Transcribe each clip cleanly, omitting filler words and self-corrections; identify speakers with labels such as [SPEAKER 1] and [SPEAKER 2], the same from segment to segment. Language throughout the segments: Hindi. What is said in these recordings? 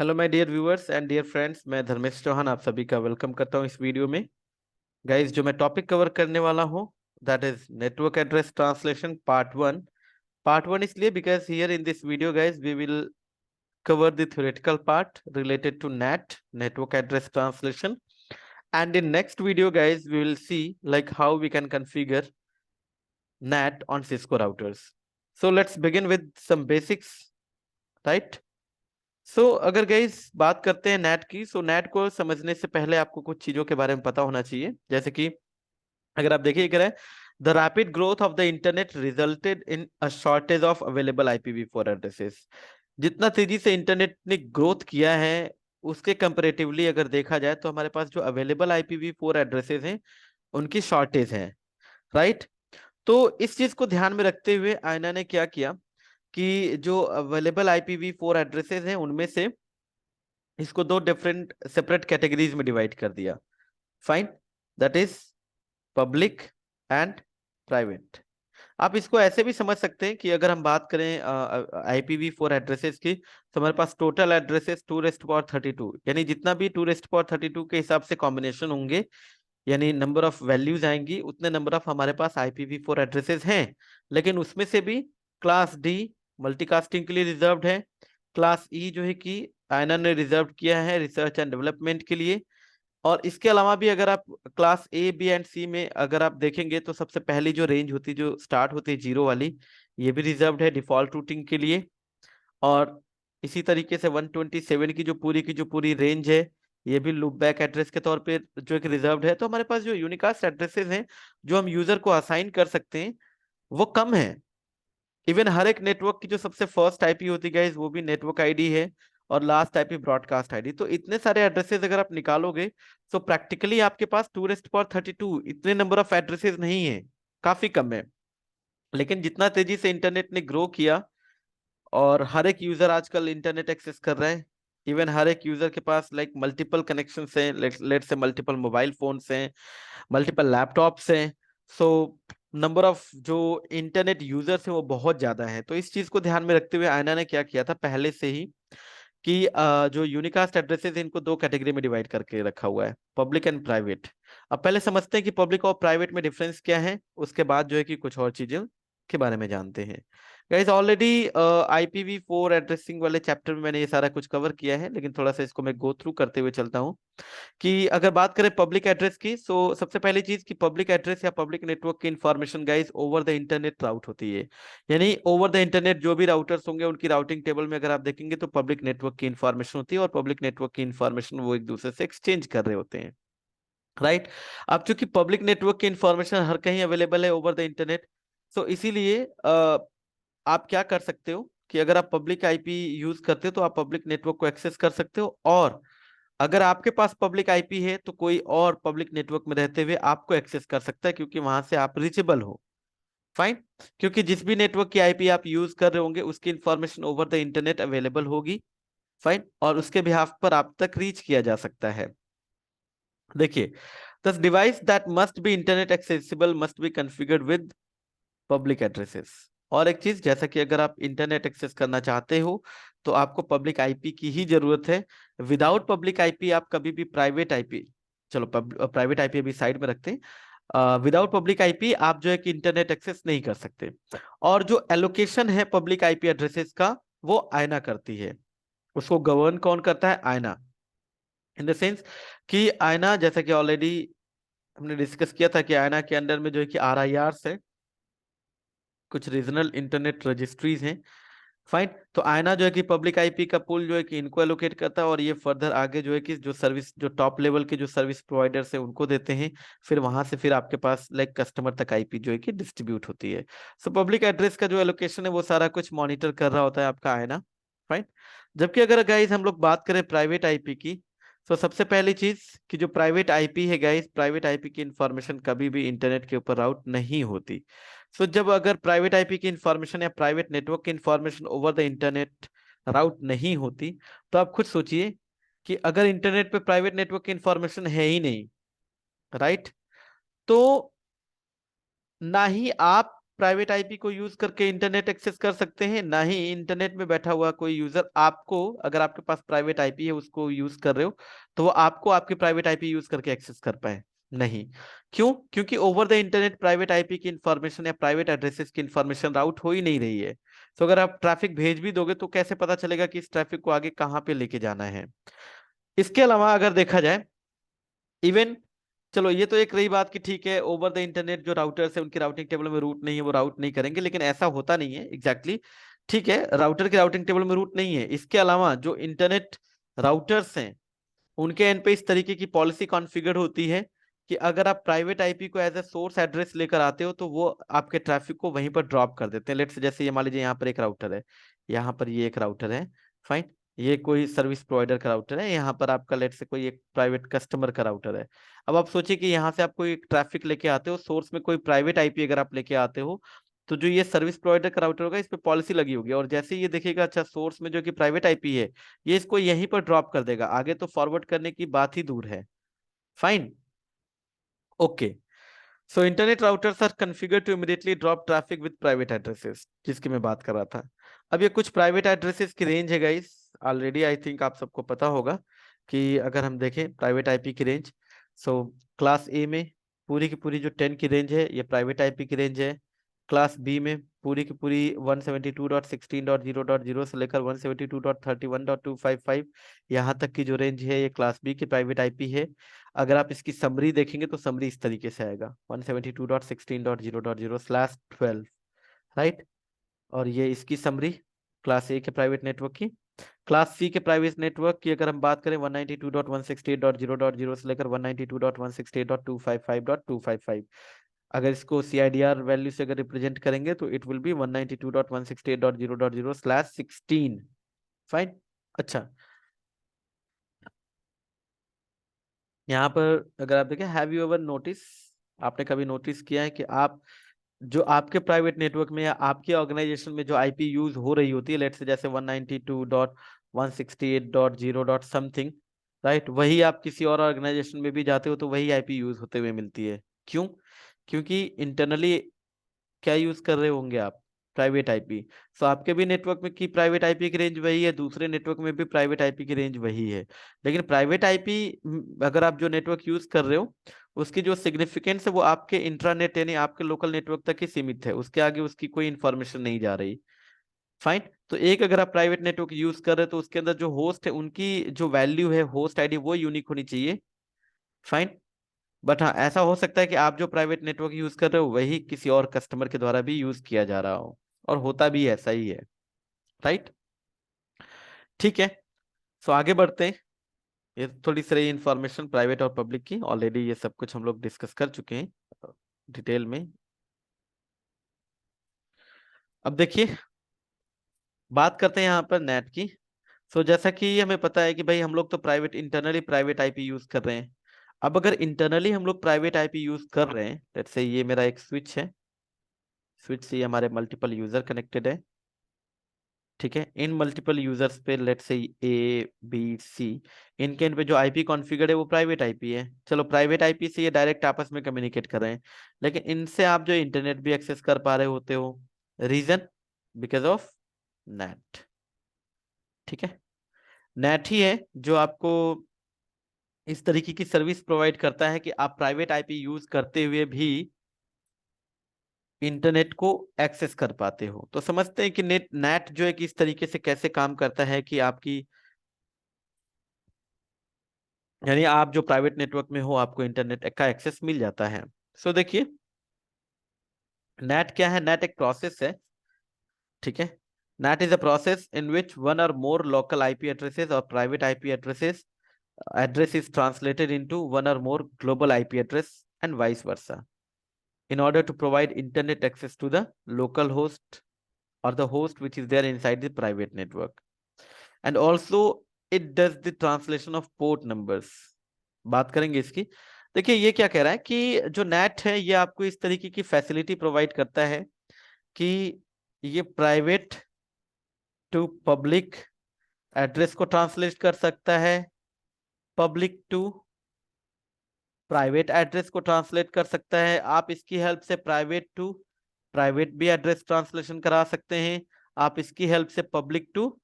[SPEAKER 1] Hello my dear viewers and dear friends, मैं धर्मेश चौहान आप सभी का वेलकम करता हूं इस वीडियो में। गाइस, जो मैं टॉपिक कवर करने वाला हूं that is network address translation part one इसलिए because here in this video guys we will cover the theoretical part related to NAT, network address translation, and in next video guys we will see like how we can configure NAT on Cisco routers. So let's begin with some basics, right? अगर गाइस बात करते हैं नैट की, नैट को समझने से पहले आपको कुछ चीजों के बारे में पता होना चाहिए। जैसे कि अगर आप देखिए क्या है, the rapid growth of the internet resulted in a shortage of available IPv4 addresses. जितना तेजी से इंटरनेट ने ग्रोथ किया है उसके कंपैरेटिवली अगर देखा जाए तो हमारे पास जो अवेलेबल IPv4 एड्रेसेस हैं उनकी शॉर्टेज है, राइट। तो इस चीज को ध्यान में रखते हुए आयना ने क्या किया कि जो अवेलेबल IPv4 एड्रेसेस हैं उनमें से इसको दो डिफरेंट सेपरेट कैटेगरीज में डिवाइड कर दिया। Fine, that is public and private. आप इसको ऐसे भी समझ सकते हैं कि अगर हम बात करें IPv4 एड्रेसेस की, तो हमारे पास टोटल एड्रेसेस 2 रेस्ट पावर 32, यानी जितना भी 2 रेस्ट पावर 32 के हिसाब से कॉम्बिनेशन होंगे, यानी नंबर ऑफ वैल्यूज आएंगी, उतने नंबर ऑफ हमारे पास IPv4 एड्रेसेस हैं। लेकिन उसमें से भी क्लास डी मल्टीकास्टिंग के लिए रिजर्व्ड है, क्लास ई जो है कि आयना ने रिजर्व किया है रिसर्च एंड डेवलपमेंट के लिए। और इसके अलावा भी अगर आप क्लास ए बी एंड सी में अगर आप देखेंगे तो सबसे पहली जो रेंज होती है जो स्टार्ट होती है 0 वाली, ये भी रिजर्व्ड है डिफॉल्ट रूटिंग के लिए। और इसी तरीके से 127 की जो पूरी रेंज है ये भी लूप बैक एड्रेस के तौर पे जो एक रिजर्व्ड है। तो हमारे पास जो यूनिकास्ट एड्रेसेस हैं जो हम यूजर को असाइन कर सकते हैं वो कम है। इवन हर एक नेटवर्क की जो सबसे फर्स्ट आईपी होती है वो भी नेटवर्क आईडी है, और लास्ट आईपी ब्रॉडकास्ट आईडी। तो इतने सारे एड्रेसेस अगर आप निकालोगे तो प्रैक्टिकली आपके पास 2 रेस्ट पावर 32 इतने नंबर ऑफ एड्रेसेस नहीं है, काफी कम है। लेकिन जितना तेजी से इंटरनेट ने ग्रो किया और हर एक यूजर आजकल इंटरनेट एक्सेस कर रहा है, इवन हर एक यूजर के पास लाइक मल्टीपल कनेक्शन हैं, लेट से मल्टीपल मोबाइल फोन्स हैं, मल्टीपल लैपटॉप्स हैं। सो नंबर ऑफ जो इंटरनेट यूजर्स हैं वो बहुत ज्यादा है। तो इस चीज को ध्यान में रखते हुए आयना ने क्या किया था पहले से ही कि जो यूनिकास्ट एड्रेसेस इनको दो कैटेगरी में डिवाइड करके रखा हुआ है, पब्लिक एंड प्राइवेट। अब पहले समझते हैं कि पब्लिक और प्राइवेट में डिफरेंस क्या है, उसके बाद जो है कि कुछ और चीजों के बारे में जानते हैं। गाइस ऑलरेडी IPv4 एड्रेसिंग वाले चैप्टर में मैंने ये सारा कुछ कवर किया है, लेकिन थोड़ा सा इसको मैं गो थ्रू करते हुए चलता हूँ कि अगर बात करें पब्लिक एड्रेस की, सबसे पहली चीज कि पब्लिक एड्रेस या पब्लिक नेटवर्क की information guys over the internet route होती है। यानी ओवर द इंटरनेट जो भी राउटर्स होंगे उनकी राउटिंग टेबल में अगर आप देखेंगे तो पब्लिक नेटवर्क की इंफॉर्मेशन होती है, और पब्लिक नेटवर्क की इंफॉर्मेशन वो एक दूसरे से एक्सचेंज कर रहे होते हैं, राइट। अब चूंकि पब्लिक नेटवर्क की इंफॉर्मेशन हर कहीं अवेलेबल है ओवर द इंटरनेट, इसीलिए आप क्या कर सकते हो कि अगर आप पब्लिक आईपी यूज करते हो तो आप पब्लिक नेटवर्क को एक्सेस कर सकते हो, और अगर आपके पास पब्लिक आईपी है तो कोई और पब्लिक नेटवर्क में रहते हुए आपको एक्सेस कर सकता है, क्योंकि वहां से आप रीचेबल हो। फाइन, क्योंकि जिस भी नेटवर्क की आईपी आप यूज कर रहे होंगे उसकी information over the internet available होगी। फाइन, और उसके बिहाफ पर आप तक रीच किया जा सकता है। देखिए, the device that must be internet accessible must be configured with public addresses. और एक चीज, जैसा कि अगर आप इंटरनेट एक्सेस करना चाहते हो तो आपको पब्लिक आईपी की ही जरूरत है। विदाउट पब्लिक आईपी आप कभी भी प्राइवेट आईपी, चलो प्राइवेट आईपी अभी साइड में रखते हैं, विदाउट पब्लिक आईपी आप जो है कि इंटरनेट एक्सेस नहीं कर सकते। और जो एलोकेशन है पब्लिक आईपी एड्रेसेस का वो आयना करती है, उसको गवर्न कौन करता है, आयना। इन द सेंस कि आयना, जैसा कि ऑलरेडी हमने डिस्कस किया था कि आयना के अंडर में जो है कि RIR है, कुछ रीजनल इंटरनेट रजिस्ट्रीज हैं। फाइन, तो आयना जो है कि पब्लिक आईपी का पूल जो है कि इनको एलोकेट करता है, और ये फर्दर आगे जो है कि जो सर्विस जो टॉप लेवल के जो सर्विस प्रोवाइडर्स है उनको देते हैं। फिर वहां से फिर आपके पास लाइक कस्टमर तक आईपी जो है कि डिस्ट्रीब्यूट होती है। पब्लिक एड्रेस का जो एलोकेशन है वो सारा कुछ मॉनिटर कर रहा होता है आपका आयना। फाइन, जबकि अगर गाइज हम लोग बात करें प्राइवेट आईपी की, तो सबसे पहली चीज कि जो प्राइवेट आईपी है गाइज, प्राइवेट आईपी की इंफॉर्मेशन कभी भी इंटरनेट के ऊपर राउट नहीं होती। जब अगर प्राइवेट आईपी की इंफॉर्मेशन या प्राइवेट नेटवर्क की इंफॉर्मेशन ओवर द इंटरनेट राउट नहीं होती, तो आप खुद सोचिए कि अगर इंटरनेट पे प्राइवेट नेटवर्क की इंफॉर्मेशन है ही नहीं, राइट, तो ना ही आप प्राइवेट आईपी को यूज करके इंटरनेट एक्सेस कर सकते हैं, ना ही इंटरनेट में बैठा हुआ कोई यूजर आपको, अगर आपके पास प्राइवेट आईपी है उसको यूज कर रहे हो, तो वो आपको आपके प्राइवेट आईपी यूज करके एक्सेस कर पाए। नहीं। क्यों? क्योंकि over the internet private IP की इंफॉर्मेशन या प्राइवेट एड्रेसेस की इंफॉर्मेशन राउट हो ही नहीं रही है। तो अगर आप ट्रैफिक भेज भी दोगे तो कैसे पता चलेगा कि इस ट्रैफिक को आगे कहाँ पे लेके जाना है? इसके अलावा अगर देखा जाए, इवन, चलो ये तो एक रही बात कि ठीक है ओवर द इंटरनेट जो राउटर्स है उनकी राउटिंग टेबल में रूट नहीं है, वो राउट नहीं करेंगे, लेकिन ऐसा होता नहीं है एग्जैक्टली ठीक है, राउटर की राउटिंग टेबल में रूट नहीं है। इसके अलावा जो इंटरनेट राउटर्स हैं उनके एंड पे इस तरीके की पॉलिसी कॉन्फ़िगर होती है कि अगर आप प्राइवेट आईपी को एज ए सोर्स एड्रेस लेकर आते हो तो वो आपके ट्रैफिक को वहीं पर ड्रॉप कर देते हैं। लेट्स जैसे ये मान लीजिए यहाँ पर एक राउटर है, यहाँ पर ये एक राउटर है, फाइन, ये कोई सर्विस प्रोवाइडर का राउटर है, यहाँ पर आपका लेट्स से कोई एक प्राइवेट कस्टमर का राउटर है। अब आप सोचिए कि यहाँ से आप कोई ट्रैफिक लेके आते हो, सोर्स में कोई प्राइवेट आईपी अगर आप लेके आते हो, तो जो ये सर्विस प्रोवाइडर का राउटर होगा इस पे पॉलिसी लगी होगी, और जैसे ही ये देखिएगा अच्छा सोर्स में जो कि प्राइवेट आईपी है, ये इसको यहीं पर ड्रॉप कर देगा, आगे तो फॉरवर्ड करने की बात ही दूर है। Fine, okay. So internet routers are configured to immediately drop traffic with private addresses, जिसकी मैं बात कर रहा था। अब ये कुछ प्राइवेट एड्रेसेस की रेंज है गाइस, ऑलरेडी आई थिंक आप सबको पता होगा कि अगर हम देखें प्राइवेट आईपी की रेंज, सो क्लास ए में पूरी की पूरी जो 10 की रेंज है ये प्राइवेट आईपी की रेंज है। क्लास बी में पूरी की पूरी 172.16.0.0 से लेकर 172.31.255 यहाँ तक की जो रेंज है ये क्लास बी की प्राइवेट आईपी है। अगर आप इसकी समरी देखेंगे तो समरी इस तरीके से आएगा 172.16.0.0/12, राइट। और ये इसकी समरी क्लास ए के प्राइवेट नेटवर्क की। क्लास सी के प्राइवेट नेटवर्क की अगर हम बात करें 192.168.0.0 से लेकर 192.168.255.255। अगर इसको CIDR वैल्यू से अगर रिप्रेजेंट करेंगे तो इट विल बी 192.168.0.0/16। फाइन, अच्छा। यहाँ पर अगर आप देखें, हैव यू एवर नोटिस, आपने कभी नोटिस किया है कि आप जो आपके प्राइवेट नेटवर्क में या आपके ऑर्गेनाइजेशन में जो आईपी यूज हो रही होती है, लेट्स से जैसे 192.168.0. समथिंग, राइट, वही आप किसी और ऑर्गेनाइजेशन में भी जाते हो तो वही आईपी यूज होते हुए मिलती है। क्यों? क्योंकि इंटरनली क्या यूज कर रहे होंगे आप? Private IP. सो आपके भी नेटवर्क में की प्राइवेट आईपी की रेंज वही है, दूसरे नेटवर्क में भी प्राइवेट आईपी की रेंज वही है। लेकिन प्राइवेट आईपी अगर आप जो नेटवर्क यूज कर रहे हो उसकी जो सिग्निफिकेंस है वो आपके इंट्रानेट यानी आपके लोकल नेटवर्क तक ही सीमित है, उसके आगे उसकी कोई इंफॉर्मेशन नहीं जा रही। फाइन, तो एक अगर आप प्राइवेट नेटवर्क यूज कर रहे हो तो उसके अंदर जो होस्ट है उनकी जो वैल्यू है होस्ट आईडी वो यूनिक होनी चाहिए। फाइन, बट हाँ ऐसा हो सकता है कि आप जो प्राइवेट नेटवर्क यूज कर रहे हो वही किसी और कस्टमर के द्वारा भी यूज किया जा रहा हो, और होता भी ऐसा ही है, राइट। ठीक है, सो आगे बढ़ते हैं। ये थोड़ी सी इंफॉर्मेशन प्राइवेट और पब्लिक की, ऑलरेडी ये सब कुछ हम लोग डिस्कस कर चुके हैं डिटेल में। अब देखिए बात करते हैं यहाँ पर नेट की। सो जैसा कि हमें पता है कि भाई हम लोग तो private internally private IP use कर रहे हैं। अब अगर इंटरनली हम लोग प्राइवेट आईपी यूज कर रहे हैं, लेट्स से ये मेरा एक स्विच है, स्विच से हमारे मल्टीपल यूजर कनेक्टेड है, ठीक है। इन मल्टीपल यूजर्स पे let's say A B C, इनके इन पे जो आईपी कॉन्फ़िगर्ड है वो प्राइवेट आईपी है। चलो प्राइवेट आईपी से ये डायरेक्ट आपस में कम्युनिकेट कर रहे हैं, लेकिन इनसे आप जो इंटरनेट भी एक्सेस कर पा रहे होते हो, रीजन बिकॉज ऑफ नेट, ठीक है। नेट ही है जो आपको इस तरीके की सर्विस प्रोवाइड करता है कि आप प्राइवेट आईपी यूज करते हुए भी इंटरनेट को एक्सेस कर पाते हो। तो समझते हैं कि नेट नेट जो है कि इस तरीके से कैसे काम करता है कि आपकी, यानी आप जो प्राइवेट नेटवर्क में हो आपको इंटरनेट का एक्सेस मिल जाता है। सो देखिए नेट क्या है, नेट एक प्रोसेस है, ठीक है। Net is a process in which one और मोर लोकल आईपी एड्रेसेस और private IP addresses address is translated into one or more global IP address and vice versa in order to provide internet access to the local host or the host which is there inside the private network, and also it does the translation of port numbers। बात करेंगे इसकी। देखिए ये क्या कह रहा है कि जो नेट है ये आपको इस तरीके की फैसिलिटी प्रोवाइड करता है कि ये प्राइवेट टू पब्लिक एड्रेस को ट्रांसलेट कर सकता है, पब्लिक टू प्राइवेट एड्रेस को ट्रांसलेट कर सकता है। आप इसकी हेल्प से प्राइवेट टू प्राइवेट भी एड्रेस ट्रांसलेशन करा सकते हैं, आप इसकी हेल्प से पब्लिक टू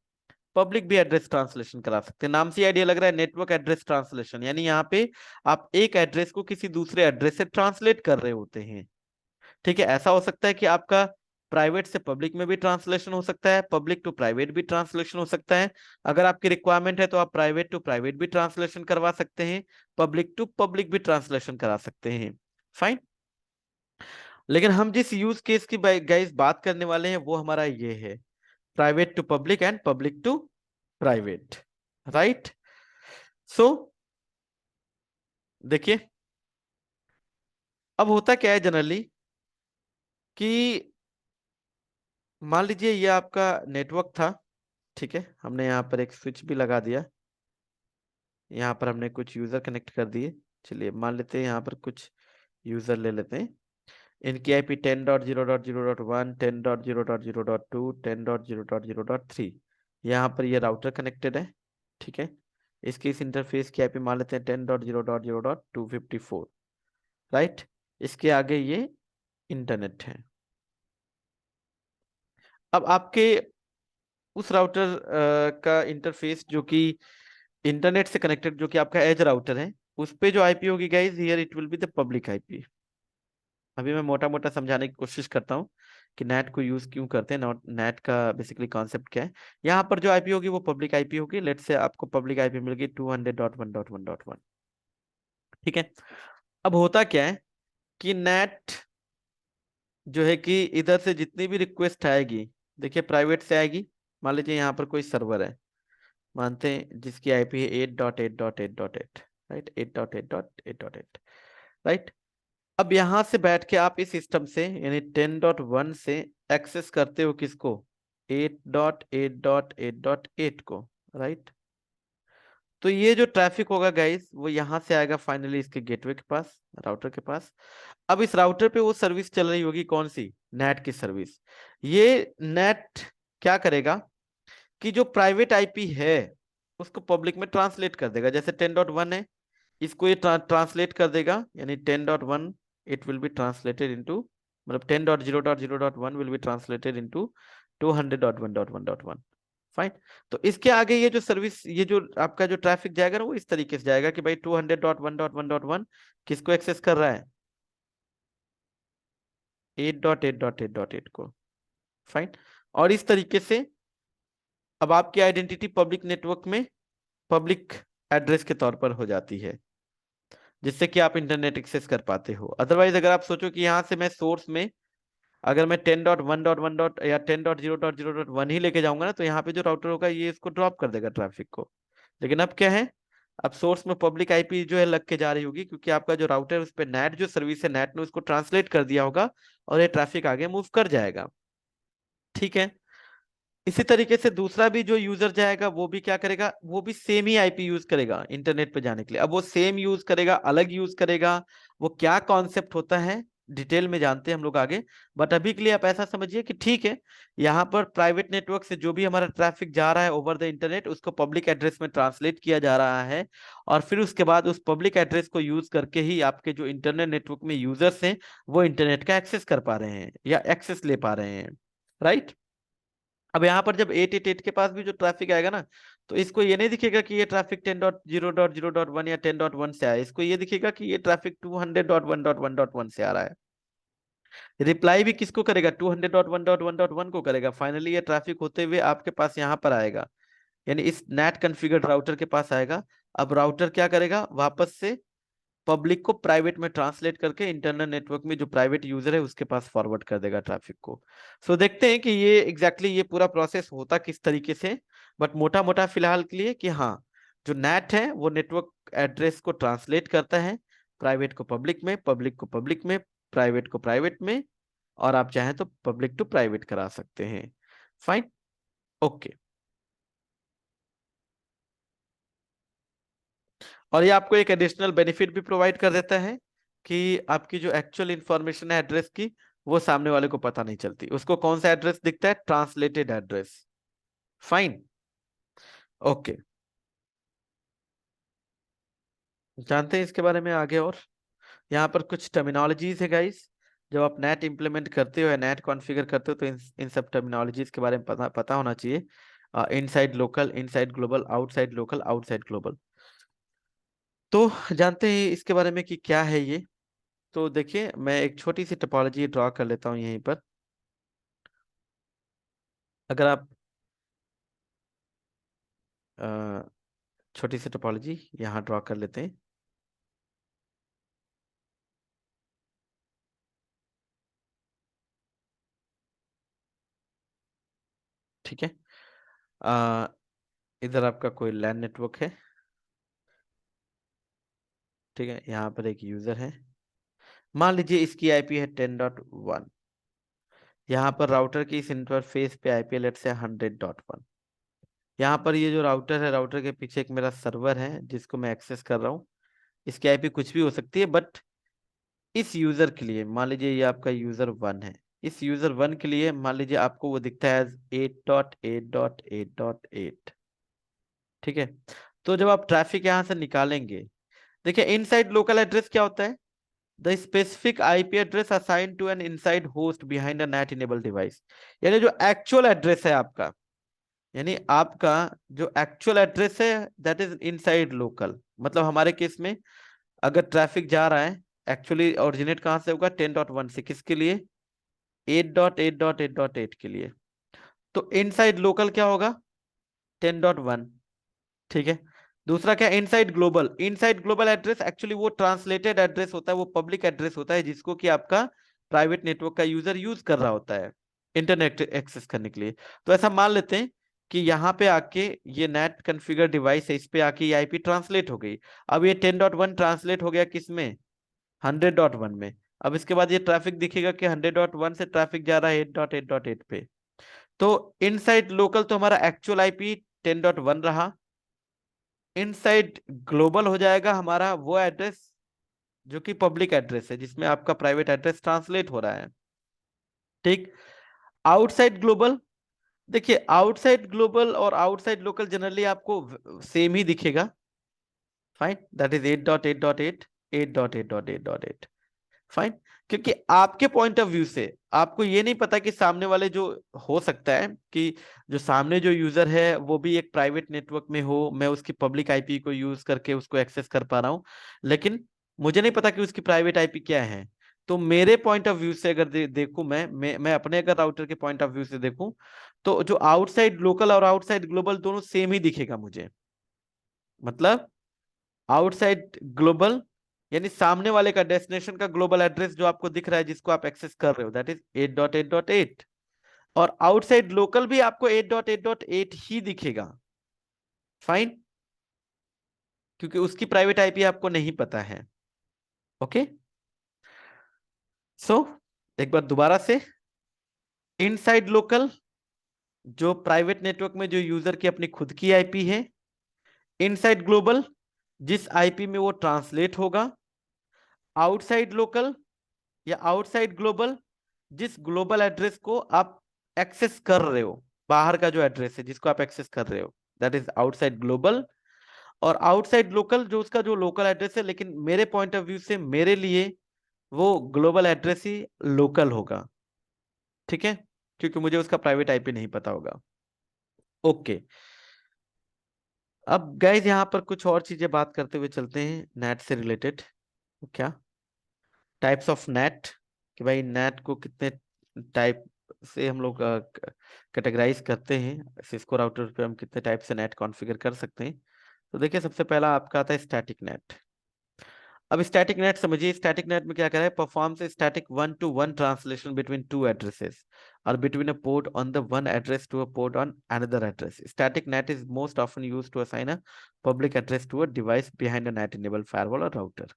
[SPEAKER 1] पब्लिक भी एड्रेस ट्रांसलेशन करा सकते हैं। नाम से आइडिया लग रहा है, नेटवर्क एड्रेस ट्रांसलेशन, यानी यहाँ पे आप एक एड्रेस को किसी दूसरे एड्रेस से ट्रांसलेट कर रहे होते हैं। ठीक है, ऐसा हो सकता है कि आपका प्राइवेट से पब्लिक में भी ट्रांसलेशन हो सकता है, पब्लिक टू प्राइवेट भी ट्रांसलेशन हो सकता है। अगर आपकी रिक्वायरमेंट है तो आप प्राइवेट टू प्राइवेट भी ट्रांसलेशन करवा सकते हैं, पब्लिक टू पब्लिक भी ट्रांसलेशन करा सकते हैं। फाइन। लेकिन हम जिस यूज केस की गाइस बात करने वाले हैं वो हमारा ये है, private to public and public to private. Right. So देखिए, अब होता क्या है जनरली कि मान लीजिए ये आपका नेटवर्क था। ठीक है, हमने यहाँ पर एक स्विच भी लगा दिया, यहाँ पर हमने कुछ यूजर कनेक्ट कर दिए। चलिए मान लेते हैं यहाँ पर कुछ यूजर ले लेते हैं। इनकी आईपी 10.0.0.1, 10.0.0.2, 10.0.0.3। यहाँ पर ये राउटर कनेक्टेड है। ठीक है, इसके इस इंटरफेस की आईपी मान लेते हैं 10.0.0.254। राइट, इसके आगे ये इंटरनेट है। अब आपके उस राउटर का इंटरफेस जो कि इंटरनेट से कनेक्टेड, जो कि आपका एज राउटर है, उस पे जो आईपी होगी guys, here it will be the public IP. अभी मैं मोटा मोटा समझाने की कोशिश करता हूँ कि नेट को यूज क्यों करते हैं, नॉट नेट का बेसिकली कॉन्सेप्ट क्या है। यहाँ पर जो आईपी होगी वो पब्लिक आईपी होगी। लेट से आपको पब्लिक आईपी मिल गई 200.1.1.1। ठीक है, अब होता क्या है कि नेट जो है कि इधर से जितनी भी रिक्वेस्ट आएगी, देखिए प्राइवेट से आएगी। मान लीजिए यहाँ पर कोई सर्वर है, मानते हैं जिसकी आईपी है 8.8.8.8। राइट, 8.8.8.8। राइट, अब यहां से बैठ के आप इस सिस्टम से यानी 10.1 से एक्सेस करते हो किसको, 8.8.8.8 को। राइट, तो ये जो ट्रैफिक होगा गाइस वो यहां से आएगा फाइनली इसके गेटवे के पास, राउटर के पास। अब इस राउटर पे वो सर्विस चल रही होगी, कौन सी, नेट की सर्विस। ये नेट क्या करेगा कि जो प्राइवेट आईपी है उसको पब्लिक में ट्रांसलेट कर देगा। जैसे 10.1 है, इसको ये ट्रांसलेट कर देगा, यानी 10.1 it will be translated into, मतलब 10.0.0.1 will be translated into 200.1.1.1। Fine. तो इसके आगे ये जो सर्विस, ये जो आपका जो ट्रैफिक जाएगा ना, वो इस तरीके से जाएगा कि भाई 200.1.1.1 किसको एक्सेस कर रहा है, 8.8.8.8 को। फाइन। और इस तरीके से अब आपकी आइडेंटिटी पब्लिक नेटवर्क में पब्लिक एड्रेस के तौर पर हो जाती है, जिससे कि आप इंटरनेट एक्सेस कर पाते हो। अदरवाइज अगर आप सोचो कि यहाँ से मैं सोर्स में अगर मैं 10.1.1 या 10.0.0.1 ही लेके जाऊंगा ना, तो यहाँ पे जो राउटर होगा ये इसको ड्रॉप कर देगा ट्रैफिक को। लेकिन अब क्या है, अब सोर्स में पब्लिक आईपी जो है लग के जा रही होगी, क्योंकि आपका जो राउटर है उस पर नेट जो सर्विस है, नेट ने उसको ट्रांसलेट कर दिया होगा और ये ट्रैफिक आगे मूव कर जाएगा। ठीक है, इसी तरीके से दूसरा भी जो यूजर जाएगा वो भी क्या करेगा, वो भी सेम ही आईपी यूज करेगा इंटरनेट पे जाने के लिए। अब वो सेम यूज करेगा, अलग यूज करेगा, वो क्या कॉन्सेप्ट होता है डिटेल में जानते हैं हम लोग आगे। बट अभी के लिए आप ऐसा समझिए कि ठीक है, यहाँ पर प्राइवेट नेटवर्क से जो भी हमारा ट्रैफिक जा रहा है ओवर द इंटरनेट, उसको पब्लिक एड्रेस में ट्रांसलेट किया जा रहा है। और फिर उसके बाद उस पब्लिक एड्रेस को यूज करके ही आपके जो इंटरनेट नेटवर्क में यूजर्स हैं वो इंटरनेट का एक्सेस कर पा रहे हैं या एक्सेस ले पा रहे हैं। राइट। अब यहाँ पर जब 888 के पास भी जो ट्रैफिक आएगा ना, तो इसको ये नहीं दिखेगा कि ये ट्रैफिक 10.0.0.1 या 10.1 से आया, इसको ये दिखेगा कि ये ट्रैफिक 200.1.1.1 से आ रहा है। रिप्लाई भी किसको करेगा, 200.1.1.1 को करेगा। फाइनली ये ट्रैफिक होते हुए आपके पास यहाँ पर आएगा, यानी इस नेट कॉन्फ़िगर्ड राउटर के पास आएगा। अब राउटर क्या करेगा, वापस से पब्लिक को प्राइवेट में ट्रांसलेट करके इंटरनल नेटवर्क में जो प्राइवेट यूजर है उसके पास फॉरवर्ड कर देगा ट्रैफिक को। सो देखते हैं कि ये एग्जैक्टली ये पूरा प्रोसेस होता किस तरीके से। बट मोटा मोटा फिलहाल के लिए कि हाँ, जो नेट है वो नेटवर्क एड्रेस को ट्रांसलेट करता है, प्राइवेट को पब्लिक में, पब्लिक को पब्लिक में, प्राइवेट को प्राइवेट में, और आप चाहें तो पब्लिक टू प्राइवेट करा सकते हैं। फाइन। ओके। और ये आपको एक एडिशनल बेनिफिट भी प्रोवाइड कर देता है कि आपकी जो एक्चुअल इंफॉर्मेशन है एड्रेस की, वो सामने वाले को पता नहीं चलती। उसको कौन सा एड्रेस दिखता है, ट्रांसलेटेड एड्रेस। फाइन। ओके, जानते हैं इसके बारे में आगे और। यहाँ पर कुछ टर्मिनोलॉजीज है गाइस, जब आप नेट इंप्लीमेंट करते हो या नेट कॉन्फ़िगर करते हो तो इन सब टर्मिनोलॉजीज के बारे में पता होना चाहिए। Inside local, inside global, outside local, outside global. तो जानते हैं इसके बारे में कि क्या है ये। तो देखिए मैं एक छोटी सी टोपोलॉजी ड्रॉ कर लेता हूँ यहीं पर। अगर आप छोटी सी टोपोलॉजी यहाँ ड्रॉ कर लेते हैं। ठीक है। अ, इधर आपका कोई लैन नेटवर्क है। ठीक है, यहाँ पर एक यूजर है। मान लीजिए इसकी आईपी है 10.1। यहाँ पर राउटर की इस इंटरफेस पे आईपी लेट से 100.1। यहाँ पर ये जो राउटर है, राउटर के पीछे एक मेरा सर्वर है जिसको मैं एक्सेस कर रहा हूँ। इसकी आईपी कुछ भी हो सकती है, बट इस यूजर के लिए मान लीजिए ये आपका यूजर 1 है। इस यूजर 1 के लिए मान लीजिए आपको वो दिखता है 8.8.8.8। ठीक है। तो जब आप ट्रैफिक यहाँ से निकालेंगे, देखिए इनसाइड लोकल एड्रेस क्या होता है? The specific IP address assign to an inside host behind a NAT enable device. यानी जो एक्चुअल एड्रेस है आपका, यानी आपका जो एक्चुअल एड्रेस है दैट इज इनसाइड लोकल। मतलब हमारे केस में अगर ट्रैफिक जा रहा है, एक्चुअली ओरिजिनेट कहां से होगा? 10.1 से। किसके लिए? 8.8.8.8 के लिए। तो इनसाइड लोकल क्या होगा? 10.1। ठीक है। दूसरा क्या? Inside global. Inside global address actually वो ट्रांसलेटेड एड्रेस होता है, वो पब्लिक एड्रेस होता है जिसको कि आपका प्राइवेट नेटवर्क का यूजर यूज कर रहा होता है इंटरनेट एक्सेस करने के लिए। तो ऐसा मान लेते हैं कि यहाँ पे आके ये नेट कॉन्फ़िगर डिवाइस है, इस पे आके ये आईपी ट्रांसलेट हो गई। अब ये 10.1 ट्रांसलेट हो गया किस में? 100.1 में। अब इसके बाद ये ट्रैफिक दिखेगा कि 100.1 से ट्रैफिक जा रहा है 8.8.8 पे। तो इनसाइड लोकल तो हमारा एक्चुअल आईपी 10.1 रहा। इनसाइड ग्लोबल हो जाएगा हमारा वो एड्रेस जो कि पब्लिक एड्रेस है, जिसमें आपका प्राइवेट एड्रेस ट्रांसलेट हो रहा है। ठीक। आउटसाइड ग्लोबल, देखिए आउटसाइड ग्लोबल और आउटसाइड लोकल जनरली आपको सेम ही दिखेगा। Fine, that is 8.8.8, 8.8.8.8। फाइन। क्योंकि आपके पॉइंट ऑफ व्यू से आपको ये नहीं पता कि सामने वाले जो, हो सकता है कि जो सामने जो यूजर है वो भी एक प्राइवेट नेटवर्क में हो, मैं उसकी पब्लिक आईपी को यूज करके उसको एक्सेस कर पा रहा हूं, लेकिन मुझे नहीं पता कि उसकी प्राइवेट आईपी क्या है। तो मेरे पॉइंट ऑफ व्यू से अगर देखूं, मैं अपने अगर राउटर के पॉइंट ऑफ व्यू से देखूं, तो जो आउटसाइड लोकल और आउटसाइड ग्लोबल दोनों सेम ही दिखेगा मुझे। मतलब आउटसाइड ग्लोबल यानी सामने वाले का डेस्टिनेशन का ग्लोबल एड्रेस जो आपको दिख रहा है जिसको आप एक्सेस कर रहे हो, दैट इज 8.8.8। और आउटसाइड लोकल भी आपको 8.8.8 ही दिखेगा। फाइन। क्योंकि उसकी प्राइवेट आईपी आपको नहीं पता है। ओके। सो एक बार दोबारा से, इनसाइड लोकल जो प्राइवेट नेटवर्क में जो यूजर की अपनी खुद की आईपी है। इनसाइड ग्लोबल जिस आईपी में वो ट्रांसलेट होगा। आउटसाइड लोकल या आउटसाइड ग्लोबल जिस ग्लोबल एड्रेस को आप एक्सेस कर रहे हो, बाहर का जो एड्रेस है जिसको आप एक्सेस कर रहे हो, दैट इज आउटसाइड ग्लोबल। और आउटसाइड लोकल जो उसका जो लोकल एड्रेस है, लेकिन मेरे पॉइंट ऑफ व्यू से मेरे लिए वो ग्लोबल एड्रेस ही लोकल होगा। ठीक है, क्योंकि मुझे उसका प्राइवेट आईपी नहीं पता होगा। ओके। अब गाइज यहाँ पर कुछ और चीजें बात करते हुए चलते हैं नेट से रिलेटेड। क्या टाइप्स ऑफ नेट, कि भाई नेट को कितने टाइप से हम लोग कैटेगराइज करते हैं, सिस्को राउटर पे हम कितने टाइप से नेट कॉन्फ़िगर कर सकते हैं। तो देखिए सबसे पहला आपका आता है स्टैटिक नेट। अब स्टैटिक नेट समझिए, स्टैटिक नेट में क्या कर रहा है? Performs static one to one translation between two addresses और between a port on the one address to a port on another address. Static NAT is most often used to assign a public address to a device behind a NAT enable firewall और राउटर।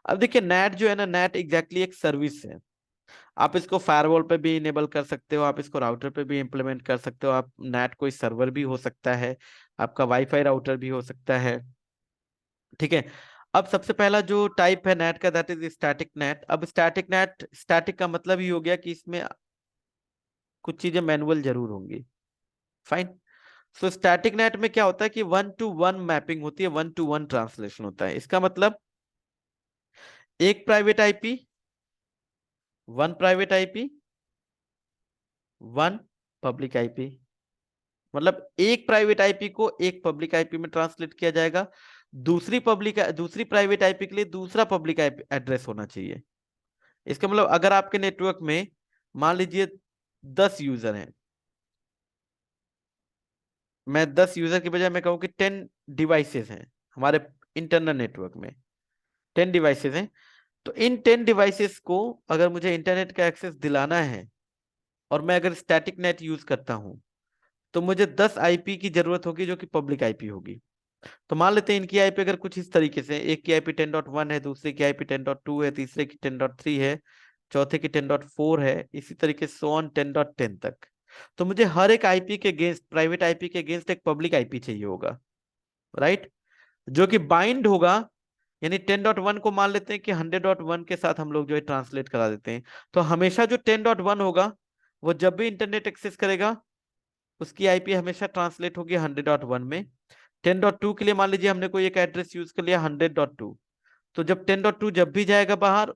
[SPEAKER 1] अब देखिए नेट जो है ना, नेट एग्जैक्टली एक सर्विस है। आप इसको फायरवॉल पे भी इनेबल कर सकते हो, आप इसको राउटर पे भी इंप्लीमेंट कर सकते हो। आप नेट कोई सर्वर भी हो सकता है, आपका वाईफाई राउटर भी हो सकता है। ठीक है। अब सबसे पहला जो टाइप है नेट का, दैट इज स्टैटिक नेट। अब स्टैटिक नेट, स्टैटिक का मतलब ही हो गया कि इसमें कुछ चीजें मैनुअल जरूर होंगी। फाइन। सो स्टैटिक नेट में क्या होता है कि वन टू वन मैपिंग होती है, वन टू वन ट्रांसलेशन होता है। इसका मतलब एक private IP one private IP, one public IP. मतलब एक प्राइवेट आईपी को एक पब्लिक आईपी में ट्रांसलेट किया जाएगा, दूसरी प्राइवेट आईपी के लिए दूसरा पब्लिक आईपी एड्रेस होना चाहिए। इसका मतलब अगर आपके नेटवर्क में मान लीजिए 10 यूजर हैं, मैं 10 यूजर की बजाय मैं कहूं कि 10 डिवाइसेस हैं हमारे इंटरनल नेटवर्क में, 10 डिवाइसेस हैं। तो इन 10 डिवाइसेस को अगर मुझे इंटरनेट का एक्सेस दिलाना है और मैं अगर स्टैटिक नेट यूज करता हूं, तो मुझे 10 आईपी की जरूरत होगी जो कि पब्लिक आईपी होगी। तो मान लेते हैं इनकी आईपी अगर कुछ इस तरीके से, एक की आईपी 10.1 है, दूसरे की आईपी 10.2 है, तीसरे की 10.3 है, चौथे की 10.4 है, इसी तरीके से ऑन 10.10 तक। तो मुझे हर एक आईपी के अगेंस्ट, प्राइवेट आईपी के अगेंस्ट एक पब्लिक आईपी चाहिए होगा, राइट, जो कि बाइंड होगा। यानी 10.1 को मान लेते हैं कि 100.1 के साथ हम लोग जो है ट्रांसलेट करा देते हैं। तो हमेशा जो 10.1 होगा वो जब भी इंटरनेट एक्सेस करेगा उसकी आईपी हमेशा ट्रांसलेट होगी 100.1 में। 10.2 के लिए मान लीजिए हमने कोई एक एड्रेस यूज कर लिया 100.2, तो जब 10.2 जब भी जाएगा बाहर,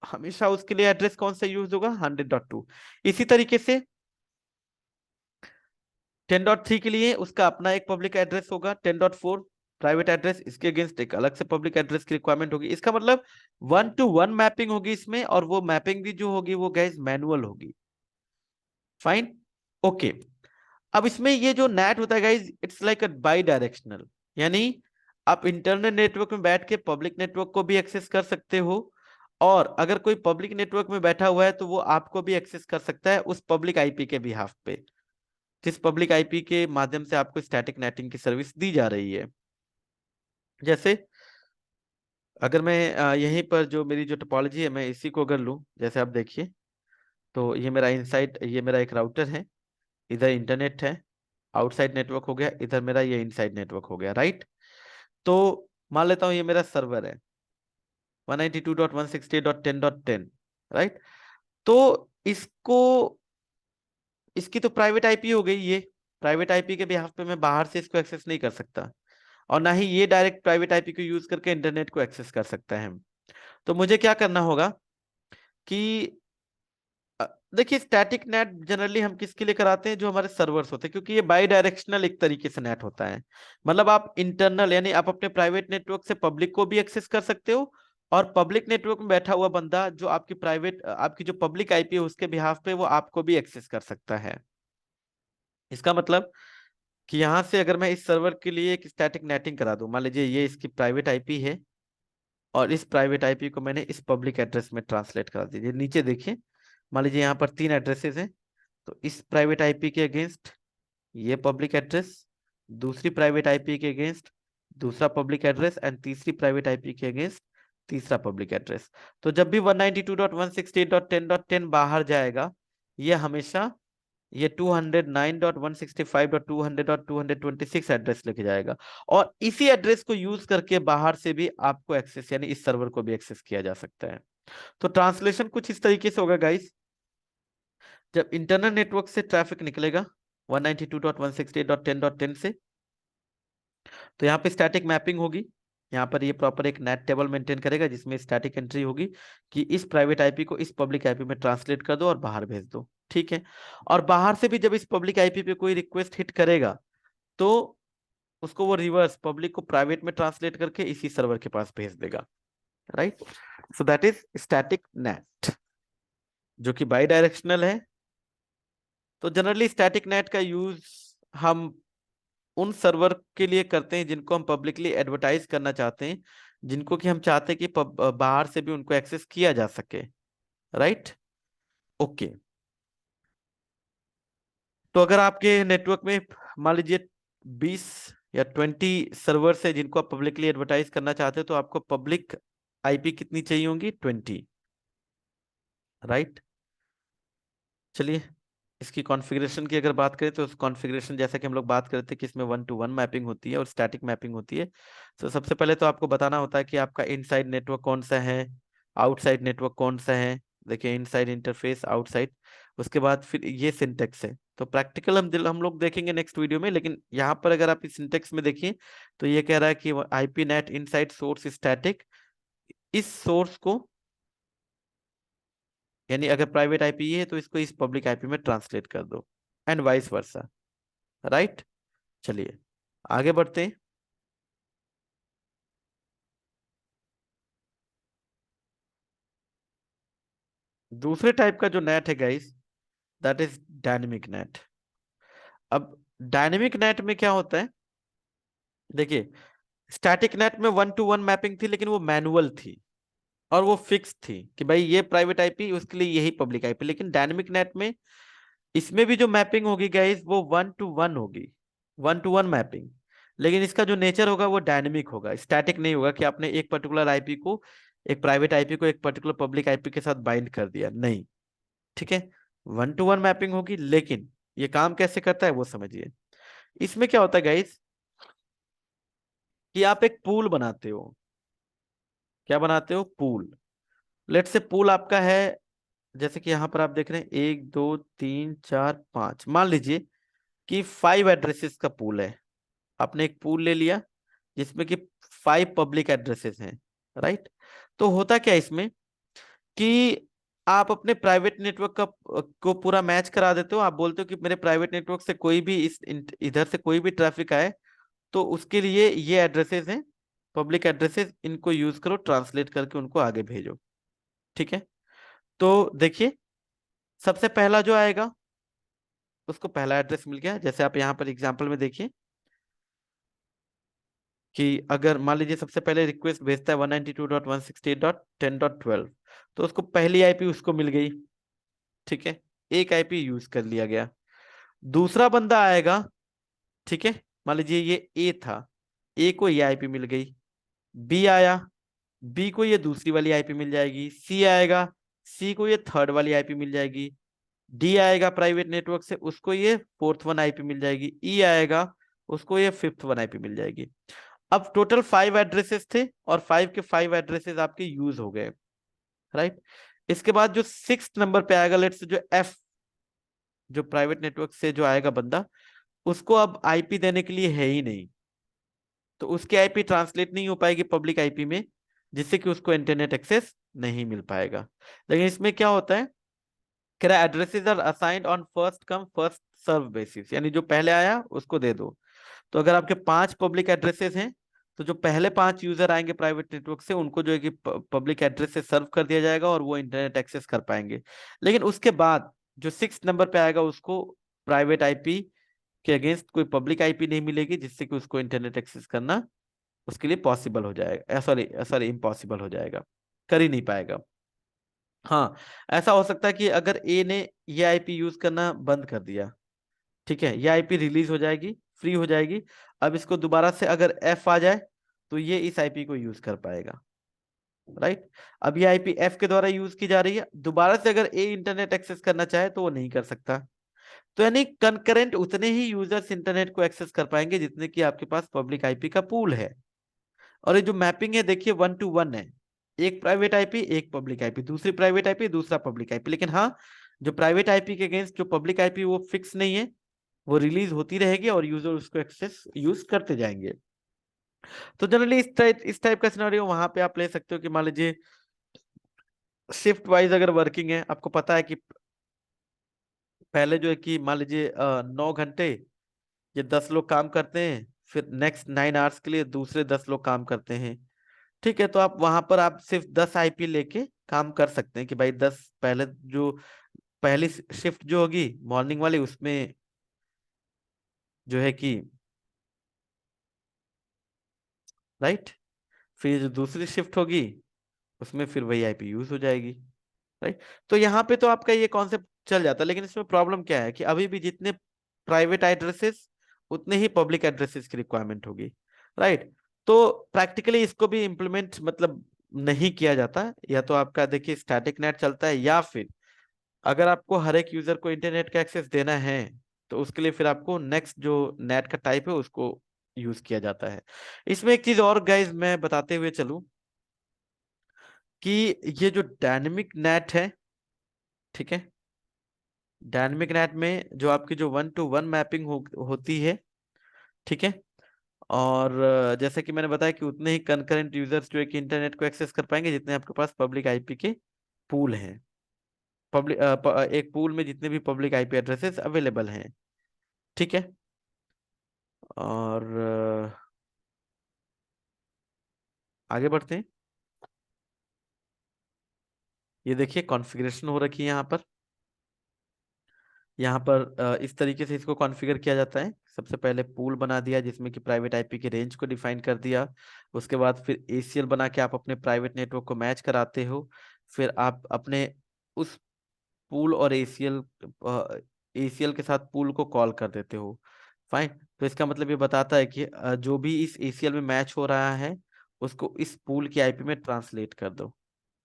[SPEAKER 1] हमेशा उसके लिए एड्रेस कौन सा यूज होगा, 100.2। इसी तरीके से 10.3 के लिए उसका अपना एक पब्लिक एड्रेस होगा, 10.4 प्राइवेट एड्रेस, इसके अगेंस्ट एक अलग से पब्लिक एड्रेस की रिक्वायरमेंट होगी। इसका मतलब 1-to-1 मैपिंग होगी इसमें, और वो मैपिंग भी जो होगी वो गैस मैनुअल होगी। Fine, okay. अब इसमें ये जो नेट होता है guys, it's like a by directional. यानी आप इंटरनेट नेटवर्क में बैठ के पब्लिक नेटवर्क को भी एक्सेस कर सकते हो, और अगर कोई पब्लिक नेटवर्क में बैठा हुआ है तो वो आपको भी एक्सेस कर सकता है उस पब्लिक आईपी के बिहाफ पे, जिस पब्लिक आईपी के माध्यम से आपको स्टैटिक नेटिंग की सर्विस दी जा रही है। जैसे अगर मैं यहीं पर जो मेरी जो टोपोलॉजी है मैं इसी को अगर लूं, जैसे आप देखिए, तो ये मेरा इनसाइड, ये मेरा एक राउटर है, इधर इंटरनेट है, आउटसाइड नेटवर्क हो गया, इधर मेरा ये इनसाइड नेटवर्क हो गया, राइट। तो मान लेता हूं ये मेरा सर्वर है 192.168.10.10, राइट। तो इसको, इसकी तो प्राइवेट आईपी हो गई, ये प्राइवेट आईपी के बिहाफ पे मैं बाहर से इसको एक्सेस नहीं कर सकता, और ना ही ये डायरेक्ट प्राइवेट आईपी को यूज करके इंटरनेट को एक्सेस कर सकता है। तो मुझे क्या करना होगा कि देखिए, स्टैटिक नेट जनरली हम किसके लिए कराते हैं, जो हमारे सर्वर्स होते हैं, क्योंकि ये बाई डायरेक्शनल एक तरीके से नेट होता है। मतलब आप इंटरनल यानी आप अपने प्राइवेट नेटवर्क से पब्लिक को भी एक्सेस कर सकते हो, और पब्लिक नेटवर्क में बैठा हुआ बंदा जो आपकी प्राइवेट, आपकी जो पब्लिक आईपी है उसके बिहाफ पे वो आपको भी एक्सेस कर सकता है। इसका मतलब कि यहां से अगर मैं इस सर्वर के लिए एक स्टैटिक नेटिंग करा दूं, मान लीजिए ये इसकी प्राइवेट आईपी है, और इस प्राइवेट आईपी को मैंने इस पब्लिक एड्रेस में ट्रांसलेट करा दीजिए। नीचे देखिए, मान लीजिए यहाँ पर 3 एड्रेसेस हैं, तो इस प्राइवेट आईपी के अगेंस्ट ये पब्लिक एड्रेस, दूसरी प्राइवेट आईपी के अगेंस्ट दूसरा पब्लिक एड्रेस, एंड तीसरी प्राइवेट आईपी के अगेंस्ट तीसरा पब्लिक एड्रेस। तो जब भी 192.168.10.10 बाहर जाएगा, ये हमेशा ये 209.165.200.226 एड्रेस लेके जाएगा, और इसी एड्रेस को यूज करके बाहर से भी आपको एक्सेस, यानी इस सर्वर को भी एक्सेस किया जा सकता है। तो ट्रांसलेशन कुछ इस तरीके से होगा गाइस। जब इंटरनल नेटवर्क से ट्रैफिक निकलेगा 192.168.10.10 से, तो यहाँ पे स्टैटिक मैपिंग होगी। यहाँ पर ये प्रॉपर एक नेट टेबल मेंटेन करेगा जिसमें स्टैटिक एंट्री होगी कि इस प्राइवेट आईपी को इस पब्लिक आईपी में ट्रांसलेट कर दो और बाहर भेज दो, ठीक है। और बाहर से भी जब इस पब्लिक आईपी पे कोई रिक्वेस्ट हिट करेगा, तो उसको वो रिवर्स पब्लिक को प्राइवेट में ट्रांसलेट करके इसी सर्वर के पास भेज देगा, right. So that is static net, जो कि बाई डायरेक्शनल है। तो जनरली स्टैटिक नेट का यूज हम उन सर्वर के लिए करते हैं जिनको हम पब्लिकली एडवर्टाइज करना चाहते हैं, जिनको कि हम चाहते हैं कि बाहर से भी उनको एक्सेस किया जा सके, राइट, ओके। तो अगर आपके नेटवर्क में मान लीजिए 20 या 20 सर्वर्स है जिनको आप पब्लिकली एडवर्टाइज करना चाहते हो, तो आपको पब्लिक आईपी कितनी चाहिए होंगी, 20, राइट। चलिए, इसकी कॉन्फ़िगरेशन की अगर बात करें, तो उस कॉन्फ़िगरेशन जैसा कि हम लोग बात करते हैं कि इसमें 1-to-1 मैपिंग होती है और स्टैटिक मैपिंग होती है। तो सबसे पहले तो आपको बताना होता है कि आपका इनसाइड नेटवर्क कौन सा है, आउटसाइड नेटवर्क कौन सा है। देखिए, इनसाइड इंटरफेस, आउटसाइड, उसके बाद फिर ये सिंटेक्स है। तो प्रैक्टिकल हम लोग देखेंगे नेक्स्ट वीडियो में, लेकिन यहाँ पर अगर आप इस सिंटेक्स में देखिए, तो ये कह रहा है कि IP net inside source static, इस सोर्स को यानी अगर प्राइवेट आईपी ये है तो इसको इस पब्लिक आईपी में ट्रांसलेट कर दो, एंड वाइस वर्सा। राइट, चलिए आगे बढ़ते हैं। दूसरे टाइप का जो नेट है guys, that is dynamic net. अब डायनेमिक नेट में क्या होता है, देखिए स्टैटिक नेट में 1-to-1 मैपिंग थी, लेकिन वो मैनुअल थी और वो फिक्स थी कि भाई ये प्राइवेट आईपी उसके लिए यही पब्लिक आईपी। लेकिन डायनेमिक नेट में इसमें भी जो मैपिंग होगी गाइस वो 1-to-1 होगी, 1-to-1 मैपिंग। लेकिन इसका जो नेचर होगा वो डायनेमिक होगा, स्टैटिक नहीं होगा कि आपने एक पर्टिकुलर आईपी को, एक प्राइवेट आईपी को एक पर्टिकुलर पब्लिक आईपी के साथ बाइंड कर दिया, नहीं। ठीक है, 1-to-1 मैपिंग होगी। लेकिन ये काम कैसे करता है वो समझिए। इसमें क्या होता है गाइस, कि आप एक पूल बनाते हो। क्या बनाते हो? पूल। लेट से पूल आपका है, जैसे कि यहां पर आप देख रहे हैं 1 2 3 4 5, मान लीजिए कि 5 एड्रेसेस का पूल है। आपने एक पूल ले लिया जिसमें कि 5 पब्लिक एड्रेसेस हैं। राइट, तो होता क्या है इसमें कि आप अपने प्राइवेट नेटवर्क का को पूरा मैच करा देते हो। आप बोलते हो कि मेरे प्राइवेट नेटवर्क से कोई भी इधर से कोई भी ट्रैफिक आए तो उसके लिए ये एड्रेसेस हैं, पब्लिक एड्रेसेस, इनको यूज करो, ट्रांसलेट करके उनको आगे भेजो। ठीक है, तो देखिए सबसे पहला जो आएगा उसको पहला एड्रेस मिल गया। जैसे आप यहाँ पर एग्जांपल में देखिए कि अगर मान लीजिए सबसे पहले रिक्वेस्ट भेजता है 192.168.10.12, तो उसको पहली आईपी उसको मिल गई। ठीक है, एक आईपी यूज कर लिया गया। दूसरा बंदा आएगा, ठीक है, मान लीजिए ये ए था, ए को ये आईपी मिल गई। बी आया, बी को ये दूसरी वाली आईपी मिल जाएगी। सी आएगा, सी को ये थर्ड वाली आईपी मिल जाएगी। डी आएगा प्राइवेट नेटवर्क से, उसको ये फोर्थ वन आईपी मिल जाएगी। ई आएगा, उसको ये फिफ्थ वन आईपी मिल जाएगी। अब टोटल 5 एड्रेसेस थे और 5 के 5 एड्रेसेस आपके यूज हो गए। राइट, इसके बाद जो 6 नंबर पे आएगा, लेट्स जो एफ, जो प्राइवेट नेटवर्क से जो आएगा बंदा, उसको अब आईपी देने के लिए है ही नहीं, तो उसकी आईपी ट्रांसलेट नहीं हो पाएगी पब्लिक आईपी में, जिससे कि उसको इंटरनेट एक्सेस नहीं मिल पाएगा। लेकिन इसमें क्या होता है, कह रहा addresses are assigned on first come first serve basis, यानी जो पहले आया उसको दे दो। तो अगर आपके 5 पब्लिक एड्रेसेस हैं तो जो पहले 5 यूजर आएंगे प्राइवेट नेटवर्क से उनको जो है कि पब्लिक एड्रेस से सर्व कर दिया जाएगा और वो इंटरनेट एक्सेस कर पाएंगे। लेकिन उसके बाद जो 6 नंबर पे आएगा उसको प्राइवेट आईपी के अगेंस्ट कोई पब्लिक आईपी नहीं मिलेगी, जिससे कि उसको इंटरनेट एक्सेस करना उसके लिए पॉसिबल हो जाएगा, सॉरी सॉरी इम्पॉसिबल हो जाएगा, कर ही नहीं पाएगा। हाँ, ऐसा हो सकता है कि अगर ए ने ये आईपी यूज करना बंद कर दिया, ठीक है, ये आईपी रिलीज हो जाएगी, फ्री हो जाएगी। अब इसको दोबारा से अगर एफ आ जाए तो ये इस आईपी को यूज कर पाएगा। राइट, अब ये आईपी एफ के द्वारा यूज की जा रही है, दोबारा से अगर ए इंटरनेट एक्सेस करना चाहे तो वो नहीं कर सकता। तो यानी कंकरेंट उतने ही यूजर्स इंटरनेट को एक्सेस कर पाएंगे जितने की आपके पास पब्लिक आईपी का पूल है। और ये जो मैपिंग है देखिए 1-to-1 है, एक प्राइवेट आईपी एक पब्लिक आईपी, दूसरी प्राइवेट आईपी दूसरा पब्लिक आईपी। लेकिन हाँ, जो प्राइवेट आईपी के अगेंस्ट जो पब्लिक आईपी वो फिक्स नहीं है, वो रिलीज होती रहेगी और यूजर उसको एक्सेस यूज करते जाएंगे। तो जनरली इस टाइप का सिनेरियो वहां पे आप ले सकते हो कि मान लीजिए शिफ्ट वाइज अगर वर्किंग है, आपको पता है कि पहले जो है कि मान लीजिए 9 घंटे ये 10 लोग काम करते हैं, फिर नेक्स्ट 9 आवर्स के लिए दूसरे 10 लोग काम करते हैं। ठीक है, तो आप वहां पर आप सिर्फ 10 आईपी लेके काम कर सकते हैं कि भाई 10 पहले जो पहली शिफ्ट जो होगी मॉर्निंग वाली उसमें जो है कि, राइट, फिर जो दूसरी शिफ्ट होगी उसमें फिर वही आईपी यूज हो जाएगी। राइट, तो यहाँ पे तो आपका ये कॉन्सेप्ट चल जाता है। लेकिन इसमें प्रॉब्लम क्या है कि अभी भी जितने प्राइवेट एड्रेसेस उतने ही पब्लिक एड्रेसेस की रिक्वायरमेंट होगी। राइट, तो प्रैक्टिकली इसको भी इम्प्लीमेंट मतलब नहीं किया जाता, या तो आपका देखिए स्टैटिक नेट चलता है, या फिर अगर आपको हर एक यूजर को इंटरनेट का एक्सेस देना है तो उसके लिए फिर आपको नेक्स्ट जो नेट का टाइप है उसको यूज किया जाता है। इसमें एक चीज और गाइज मैं बताते हुए चलूं कि ये जो डायनेमिक नेट है, ठीक है, डायनेमिक नेट में जो आपकी जो 1-to-1 मैपिंग होती है, ठीक है, और जैसे कि मैंने बताया कि उतने ही कंकरेंट यूजर्स जो है कि इंटरनेट को एक्सेस कर पाएंगे जितने आपके पास पब्लिक आईपी के पूल हैं। पब्लिक एक पूल में जितने भी पब्लिक आईपी एड्रेसेस अवेलेबल हैं, ठीक है। और आगे बढ़ते हैं। ये देखिए कॉन्फ़िगरेशन हो रखी है यहाँ पर। यहाँ पर इस तरीके से इसको कॉन्फ़िगर किया जाता है। सबसे पहले पूल बना दिया जिसमें कि प्राइवेट आईपी के रेंज को डिफाइन कर दिया। उसके बाद फिर एसीएल बना के आप अपने प्राइवेट नेटवर्क को मैच कराते हो। फिर आप अपने उस पूल और एसीएल के साथ पूल को कॉल कर देते हो। फाइन। तो इसका मतलब ये बताता है कि जो भी इस एसीएल में मैच हो रहा है उसको इस पूल की आईपी में ट्रांसलेट कर दो,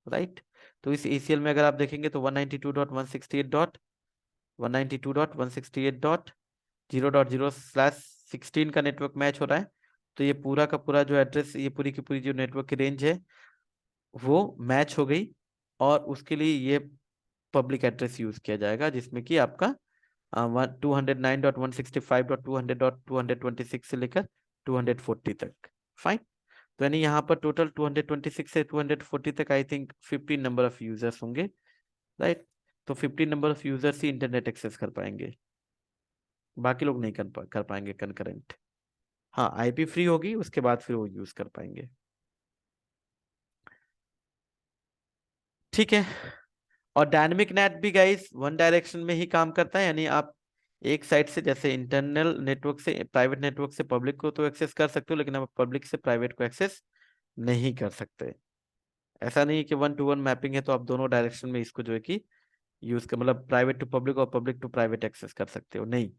[SPEAKER 1] राइट। तो इस एसीएल में अगर आप देखेंगे तो 192.168.192.168.0.0/16 का नेटवर्क मैच हो रहा है। तो ये पूरा का पूरा जो एड्रेस, ये पूरी की पूरी जो नेटवर्क की रेंज है वो मैच हो गई। और उसके लिए ये पब्लिक एड्रेस यूज किया जाएगा जिसमें कि आपका 209.165.200.226 से लेकर 240 तक। फाइन। तो यानी यहाँ पर टोटल 226 से 240 तक I think 15 number of users होंगे, राइट। तो 15 नंबर ऑफ यूजर्स ही इंटरनेट एक्सेस कर पाएंगे, बाकी लोग नहीं कर पाएंगे कंकरेंट। हाँ, आईपी फ्री होगी उसके बाद फिर वो यूज कर पाएंगे, ठीक है। और डायनेमिक नेट भी गाइस वन डायरेक्शन में ही काम करता है, यानी आप एक साइड से जैसे इंटरनल नेटवर्क से प्राइवेट नेटवर्क से पब्लिक को तो एक्सेस कर सकते हो, लेकिन आप पब्लिक से प्राइवेट को एक्सेस नहीं कर सकते। ऐसा नहीं है कि 1-to-1 मैपिंग है तो आप दोनों डायरेक्शन में इसको जो है कि यूज कर, मतलब प्राइवेट टू पब्लिक और पब्लिक टू प्राइवेट एक्सेस कर सकते हो, नहीं।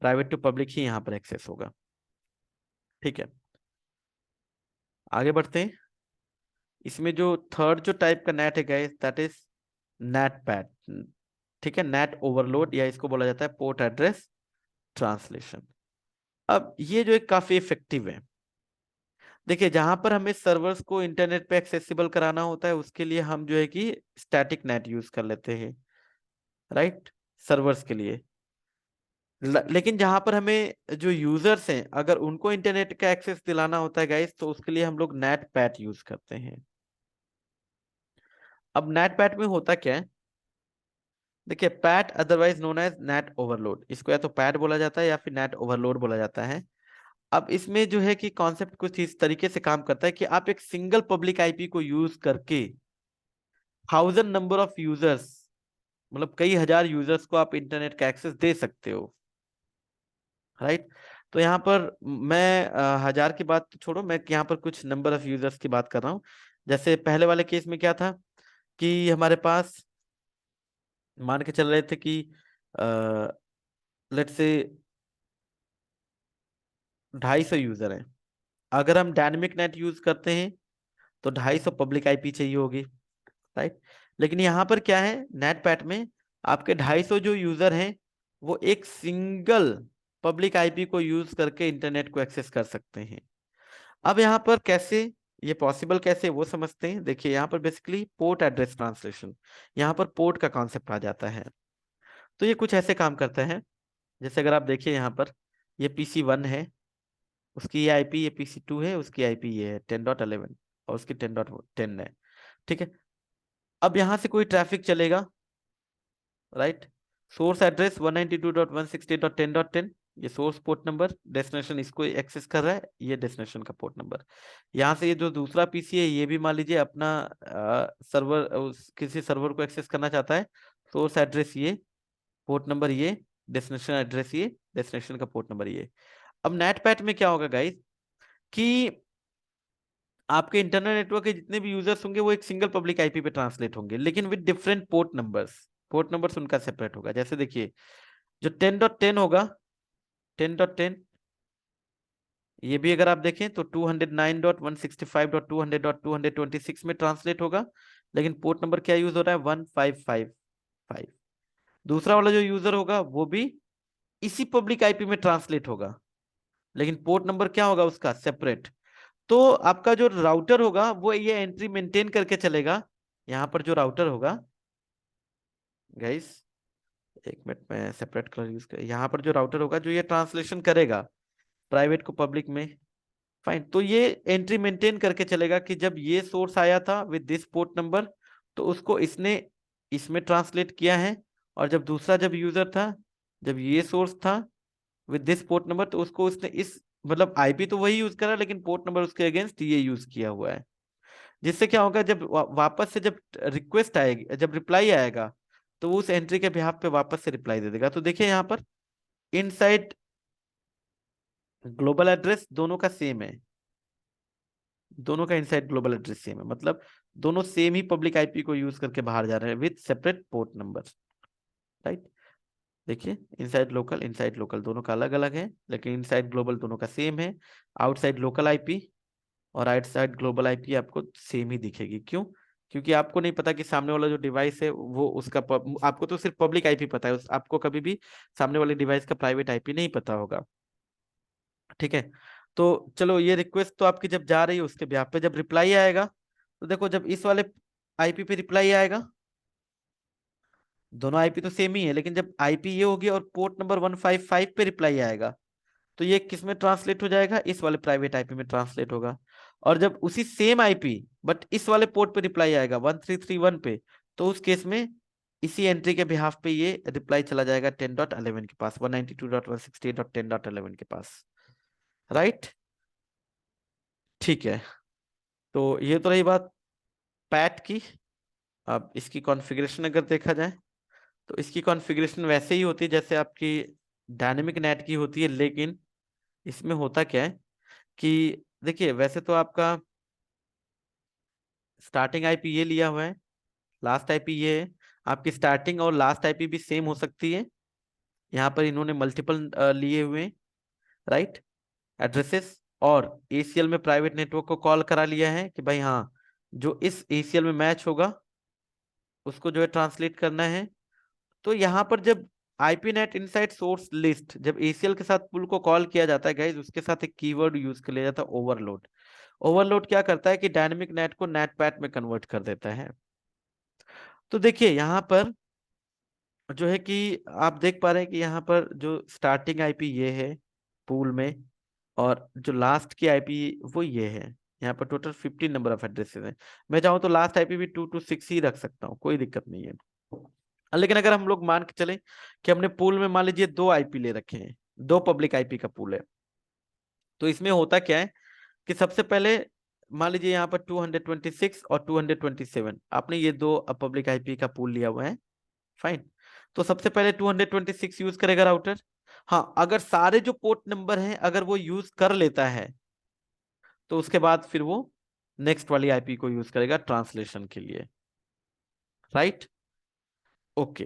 [SPEAKER 1] प्राइवेट टू पब्लिक ही यहाँ पर एक्सेस होगा, ठीक है। आगे बढ़ते हैं। इसमें जो थर्ड जो टाइप का नेट है guys that is net PAT, ठीक है। नेट ओवरलोड या इसको बोला जाता है पोर्ट एड्रेस ट्रांसलेशन। अब ये जो है काफी इफेक्टिव है। देखिए जहां पर हमें सर्वर्स को इंटरनेट पे एक्सेसिबल कराना होता है उसके लिए हम जो है कि स्टैटिक नेट यूज कर लेते हैं, राइट, सर्वर्स के लिए। लेकिन जहां पर हमें जो यूजर्स हैं अगर उनको इंटरनेट का एक्सेस दिलाना होता है गाइस तो उसके लिए हम लोग नेट पैट यूज करते हैं। अब नेट पैट में होता क्या है, देखिए PAT otherwise known as NAT overload, इसको या तो पैट बोला जाता है या फिर नेट ओवरलोड बोला जाता है। अब इसमें जो है कि कॉन्सेप्ट कुछ इस तरीके से काम करता है कि आप एक सिंगल पब्लिक आईपी को यूज करके 1000 नंबर ऑफ यूजर्स, मतलब कई हजार यूजर्स को आप इंटरनेट का एक्सेस दे सकते हो, राइट। तो यहाँ पर मैं हजार की बात तो छोड़ो, मैं यहाँ पर कुछ नंबर ऑफ यूजर्स की बात कर रहा हूँ। जैसे पहले वाले केस में क्या था कि हमारे पास मान के चल रहे थे कि लेट्स से 250 यूजर हैं। अगर हम डायनेमिक नेट यूज करते हैं तो 250 पब्लिक आईपी चाहिए होगी, राइट। लेकिन यहाँ पर क्या है, नेट पैट में आपके 250 जो यूजर हैं वो एक सिंगल पब्लिक आईपी को यूज करके इंटरनेट को एक्सेस कर सकते हैं। अब यहाँ पर कैसे ये पॉसिबल कैसे वो समझते हैं। देखिए यहाँ पर बेसिकली पोर्ट एड्रेस ट्रांसलेशन, यहाँ पर पोर्ट का कॉन्सेप्ट आ जाता है। तो ये कुछ ऐसे काम करता है, जैसे अगर आप देखिए यहाँ पर ये PC1 है, उसकी ये आईपी, ये PC2 है, उसकी आईपी ये है 10.11 और उसकी 10.10 है, ठीक है। अब यहाँ से कोई ट्रैफिक चलेगा, राइट। सोर्स एड्रेस 192.168.10.10, ये सोर्स पोर्ट नंबर, डेस्टिनेशन इसको एक्सेस कर रहा है, ये डेस्टिनेशन का पोर्ट नंबर। यहाँ से ये जो दूसरा पीसी है ये भी मान लीजिए अपना सर्वर, किसी सर्वर को एक्सेस करना चाहता है। सोर्स एड्रेस ये, पोर्ट नंबर ये, डेस्टिनेशन एड्रेस ये, डेस्टिनेशन का पोर्ट नंबर ये। अब नेट पैट में क्या होगा गाइस कि आपके इंटरनल नेटवर्क के जितने भी यूजर्स होंगे वो एक सिंगल पब्लिक आईपी पे ट्रांसलेट होंगे, लेकिन with different port numbers. Port numbers उनका सेपरेट होगा। जैसे देखिए जो 10.10 होगा, 10.10 ये भी अगर आप देखें तो 209.165.200.226 में ट्रांसलेट होगा, लेकिन पोर्ट नंबर क्या यूज हो रहा है, 1555। दूसरा वाला जो यूजर होगा वो भी इसी पब्लिक आईपी में ट्रांसलेट होगा, लेकिन पोर्ट नंबर क्या होगा उसका सेपरेट। तो आपका जो राउटर होगा वो ये एंट्री मेंटेन करके चलेगा। यहाँ पर जो राउटर होगा गाइस, एक मिनट में सेपरेट कलर यूज कर, यहाँ पर जो राउटर होगा जो ये ट्रांसलेशन करेगा प्राइवेट को पब्लिक में, फाइन। तो ये एंट्री मेंटेन करके चलेगा कि जब ये सोर्स आया था विद दिस पोर्ट नंबर तो उसको इसने इसमें ट्रांसलेट किया है, और जब दूसरा जब यूजर था, जब ये सोर्स था विद दिस पोर्ट नंबर, तो उसको उसने इस मतलब आईपी तो वही यूज करा, लेकिन पोर्ट नंबर उसके अगेंस्ट ये यूज किया हुआ है। जिससे क्या होगा, जब वापस से जब रिक्वेस्ट आएगी, जब रिप्लाई आएगा, तो वो उस एंट्री के बिहाफ पे वापस से रिप्लाई दे देगा। तो देखिए यहाँ पर इनसाइड ग्लोबल एड्रेस दोनों का सेम है, दोनों का इनसाइड ग्लोबल एड्रेस सेम है, मतलब दोनों सेम ही पब्लिक आईपी को यूज करके बाहर जा रहे हैं with separate port number, right. देखिए इनसाइड लोकल दोनों का अलग अलग है, लेकिन इनसाइड ग्लोबल दोनों का सेम है। आउटसाइड लोकल आईपी और आउटसाइड ग्लोबल आईपी आपको सेम ही दिखेगी। क्यों? क्योंकि आपको नहीं पता कि सामने वाला जो डिवाइस है वो उसका आपको तो सिर्फ पब्लिक आईपी पता है, आपको कभी भी सामने वाले डिवाइस का प्राइवेट आईपी नहीं पता होगा। ठीक है, तो चलो ये रिक्वेस्ट तो आपकी जब जा रही है उसके ब्याह पे जब रिप्लाई आएगा, तो देखो जब इस वाले आईपी पे रिप्लाई आएगा, दोनों आईपी तो सेम ही है, लेकिन जब आईपी ये होगी और पोर्ट नंबर 155 पे रिप्लाई आएगा, तो ये किस में ट्रांसलेट हो जाएगा, इस वाले प्राइवेट आईपी में ट्रांसलेट होगा। और जब उसी सेम आईपी बट इस वाले पोर्ट पे रिप्लाई आएगा 1331 पे, तो उस केस में इसी एंट्री के बिहाफ पे ये रिप्लाई चला जाएगा 10.11 के पास, 192.168.10.11 के पास, राइट। ठीक है, तो ये तो रही बात पैट की। अब इसकी कॉन्फ़िगरेशन अगर देखा जाए, तो इसकी कॉन्फ़िगरेशन वैसे ही होती है जैसे आपकी डायनेमिक नेट की होती है, लेकिन इसमें होता क्या है कि देखिए वैसे तो आपका स्टार्टिंग आईपी ये लिया हुआ है, लास्ट आईपी ये है, आपकी स्टार्टिंग और लास्ट आईपी भी सेम हो सकती है। यहाँ पर इन्होंने मल्टीपल लिए हुए, राइट, एड्रेसेस, और एसीएल में प्राइवेट नेटवर्क को कॉल करा लिया है कि भाई हाँ, जो इस एसीएल में मैच होगा उसको जो है ट्रांसलेट करना है। तो यहाँ पर जब IP net inside source list जब एसीएल के साथ पुल को कॉल किया जाता है गाइज, उसके साथ एक कीवर्ड यूज कर लिया जाता है ओवरलोड। ओवरलोड क्या करता है कि डायनेमिक नेट को नेट पैट में कन्वर्ट कर देता है। तो देखिए यहाँ पर जो है कि आप देख पा रहे हैं कि यहाँ पर जो स्टार्टिंग आईपी ये है पूल में, और जो लास्ट की आईपी वो ये है। यहाँ पर टोटल 15 नंबर ऑफ एड्रेसेस हैं। मैं चाहूँ तो लास्ट आईपी भी 226 ही रख सकता हूँ, कोई दिक्कत नहीं है। लेकिन अगर हम लोग मान के चले कि हमने पूल में मान लीजिए 2 आईपी ले रखे हैं, 2 पब्लिक आईपी का पूल है, तो इसमें होता क्या है कि सबसे पहले मान लीजिए यहाँ पर 226 और 227 आपने ये 2 पब्लिक आईपी का पूल लिया हुआ है, फाइन। तो सबसे पहले 226 यूज करेगा राउटर। हाँ, अगर सारे जो पोर्ट नंबर हैं अगर वो यूज कर लेता है, तो उसके बाद फिर वो नेक्स्ट वाली आईपी को यूज करेगा ट्रांसलेशन के लिए, राइट। ओके,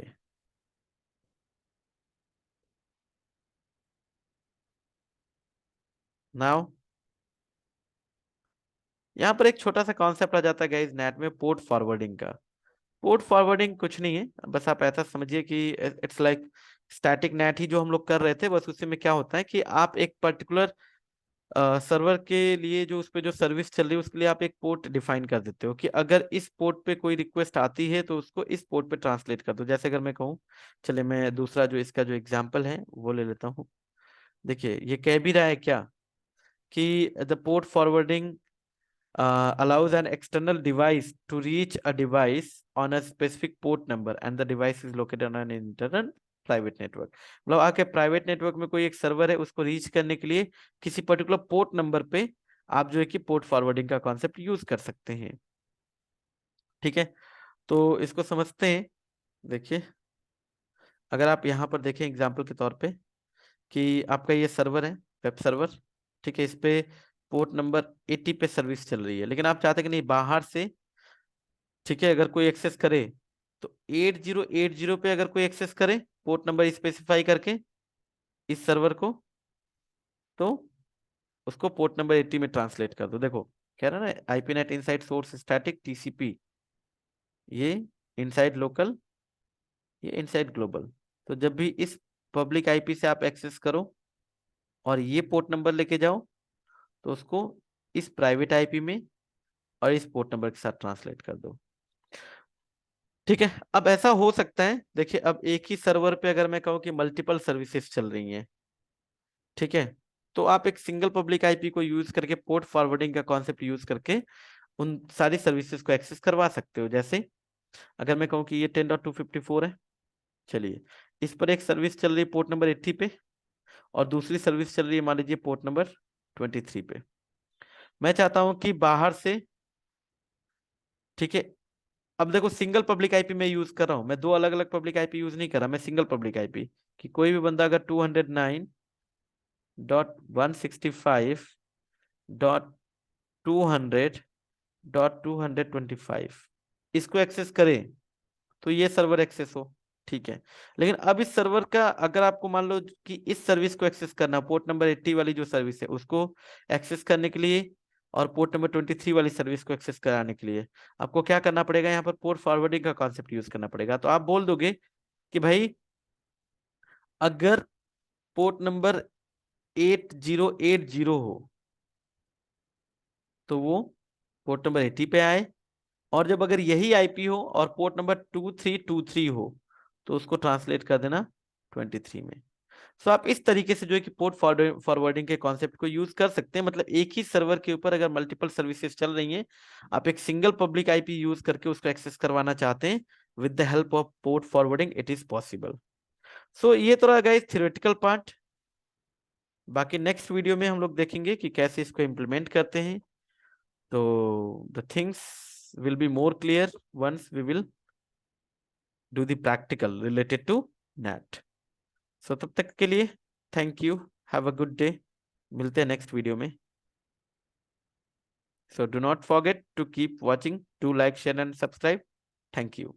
[SPEAKER 1] नाउ यहाँ पर एक छोटा सा कॉन्सेप्ट आ जाता है गाइस नेट में, पोर्ट फॉरवर्डिंग का। पोर्ट फॉरवर्डिंग कुछ नहीं है, बस आप ऐसा समझिए कि इट्स लाइक स्टैटिक नेट ही जो हम लोग कर रहे थे, बस उससे में क्या होता है कि आप एक पर्टिकुलर सर्वर के लिए जो उस पे जो सर्विस चल रही है उसके लिए आप एक पोर्ट डिफाइन कर देते हो कि अगर इस पोर्ट पे कोई रिक्वेस्ट आती है तो उसको इस पोर्ट पे ट्रांसलेट कर दो। जैसे अगर मैं कहूँ, चले मैं दूसरा जो इसका जो एग्जांपल है वो ले लेता हूँ। देखिए ये कह भी रहा है क्या कि the port forwarding allows an external device to reach a device on a specific port number and the device is located on an internal private network. मतलब आपके प्राइवेट नेटवर्क में कोई एक सर्वर है, उसको रीच करने के लिए किसी पर्टिकुलर पोर्ट नंबर पे आप जो है कि पोर्ट फॉरवर्डिंग का कॉन्सेप्ट यूज कर सकते हैं। ठीक है, तो इसको समझते हैं। देखिए अगर आप यहाँ पर देखें एग्जाम्पल के तौर पे कि आपका ये सर्वर है, वेब सर्वर, ठीक है, इस पे पोर्ट नंबर 80 पे सर्विस चल रही है, लेकिन आप चाहते हैं कि नहीं बाहर से, ठीक है, अगर कोई एक्सेस करे तो 8080 पे अगर कोई एक्सेस करे पोर्ट नंबर स्पेसिफाई करके इस सर्वर को, तो उसको पोर्ट नंबर 80 में ट्रांसलेट कर दो। देखो कह रहा है ना, IP net inside source static TCP, ये इनसाइड लोकल, ये इनसाइड ग्लोबल। तो जब भी इस पब्लिक आईपी से आप एक्सेस करो और ये पोर्ट नंबर लेके जाओ, तो उसको इस प्राइवेट आईपी में और इस पोर्ट नंबर के साथ ट्रांसलेट कर दो। ठीक है, अब ऐसा हो सकता है, देखिए अब एक ही सर्वर पे अगर मैं कहूँ कि मल्टीपल सर्विसेज चल रही हैं, ठीक है, तो आप एक सिंगल पब्लिक आईपी को यूज करके पोर्ट फॉरवर्डिंग का कॉन्सेप्ट यूज करके उन सारी सर्विसेज को एक्सेस करवा सकते हो। जैसे अगर मैं कहूँ कि ये 10.254 है, चलिए इस पर एक सर्विस चल रही है पोर्ट नंबर 80 पे और दूसरी सर्विस चल रही है मान लीजिए पोर्ट नंबर 23 पे। मैं चाहता हूं कि बाहर से, ठीक है, अब देखो सिंगल पब्लिक आईपी मैं यूज कर रहा हूं, मैं दो अलग अलग पब्लिक आईपी यूज नहीं कर रहा, मैं सिंगल पब्लिक आईपी कि कोई भी बंदा अगर 209.165.200.225 इसको एक्सेस करें तो ये सर्वर एक्सेस हो, ठीक है। लेकिन अब इस सर्वर का अगर आपको मान लो कि इस सर्विस को एक्सेस करना, पोर्ट नंबर 80 वाली जो सर्विस है उसको एक्सेस करने के लिए और पोर्ट नंबर 23 वाली सर्विस को एक्सेस कराने के लिए आपको क्या करना पड़ेगा, यहाँ पर पोर्ट फॉरवर्डिंग का कॉन्सेप्ट यूज करना पड़ेगा। तो आप बोल दोगे कि भाई अगर पोर्ट नंबर 8080 हो तो वो पोर्ट नंबर 80 पे आए, और जब अगर यही आईपी हो और पोर्ट नंबर 2323 हो तो उसको ट्रांसलेट कर देना 23 में। सो आप इस तरीके से जो है कि पोर्ट फॉरवर्डिंग के कॉन्सेप्ट को यूज कर सकते हैं, मतलब एक ही सर्वर के ऊपर अगर मल्टीपल सर्विसेज चल रही हैं, आप एक सिंगल पब्लिक आईपी यूज करके उसको एक्सेस करवाना चाहते हैं with the help of port forwarding, it is possible. So ये तो रहा गाइस थ्योरेटिकल पार्ट। बाकी नेक्स्ट वीडियो में हम लोग देखेंगे कि कैसे इसको इम्प्लीमेंट करते हैं। तो the things will be more clear once we will do the practical related to NAT. So तब तक के लिए thank you, have a good day, मिलते हैं नेक्स्ट वीडियो में। So do not forget to keep watching, do like, share and subscribe. Thank you.